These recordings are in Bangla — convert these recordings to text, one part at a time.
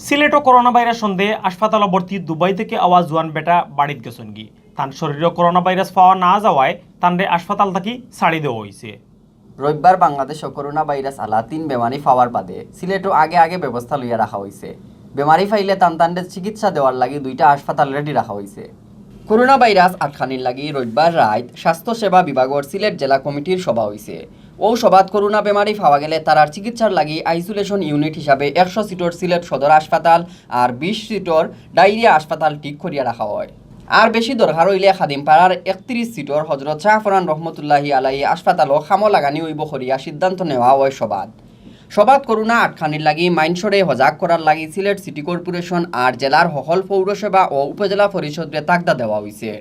সিলেটও করোনা ভাইরাস সন্দেহে হাসপাতালে ভর্তি দুবাই থেকে আওয়াজ জোয়ান বেটা বাড়িত গেছেন কি তার শরীরে করোনা ভাইরাস পাওয়া না যাওয়ায় তানরে হাসপাতাল থেকে ছাড়ি দেওয়া হয়েছে। রবিবার বাংলাদেশে করোনা ভাইরাস আলা 3 বেমারি পাওয়ার বাদে সিলেটও আগে ব্যবস্থা লইয়া রাখা হয়েছে। বেমারি ফাইলে তানতানদের চিকিৎসা দেওয়ার লাগি 2টা হাসপাতাল রেডি রাখা হয়েছে। করোনা ভাইরাস আটখানির লাগি রবিবার রাত স্বাস্থ্যসেবা বিভাগের সিলেট জেলা কমিটির সভা হয়েছে। ও সভাত করোনা বেমারি পাওয়া গেলে তারার চিকিৎসার লাগি আইসোলেশন ইউনিট হিসাবে 100 সিটর সিলেট সদর হাসপাতাল আর 20 সিটর ডায়রিয়া হাসপাতাল ঠিক করিয়া রাখা হয়। আর বেশি দরকার হইলে খাদিমপাড়ার 31 সিটর হজরত শাহফরান রহমতুল্লাহি আলাই হাসপাতালও খামো লাগানি হইব করিয়া সিদ্ধান্ত নেওয়া হয় সবাত করোনা আটখানির লাগি মাইনসরে হজাগ করার লাগি সিলেট সিটি কর্পোরেশন আর জেলার হকল পৌরসভা ও উপজেলা পরিষদে তাগদা দেওয়া হয়েছে।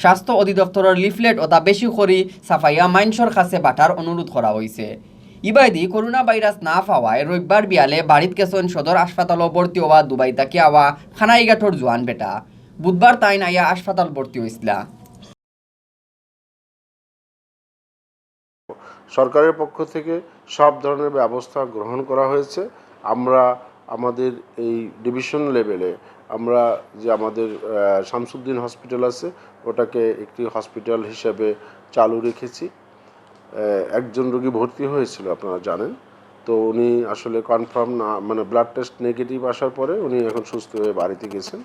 স্বাস্থ্য অধিদপ্তরের লিফলেট ওটা বেশি করি সাফাইয়া মাইনসর কাছে বাটার অনুরোধ করা হয়েছে। ইবাইদি করোনা ভাইরাস না পাওয়ায় রবিবার বিয়ালে বাড়িত গেছেন সদর হাসপাতালও ভর্তি হওয়া দুবাই তাকে আওয়া খানাইঘাটর জোয়ান বেটা। বুধবার তাইন আইয়া হাসপাতাল ভর্তি হয়েছিল। সরকারের পক্ষ থেকে সব ধরনের ব্যবস্থা গ্রহণ করা হয়েছে। আমরা আমাদের এই ডিভিশন লেভেলে আমরা যে আমাদের শামসুদ্দিন হসপিটাল আছে ওটাকে একটি হসপিটাল হিসেবে চালু রেখেছি। একজন রোগী ভর্তি হয়েছিল আপনারা জানেন, তো উনি আসলে কনফার্ম না, মানে ব্লাড টেস্ট নেগেটিভ আসার পরে উনি এখন সুস্থ হয়ে বাড়িতে গেছেন।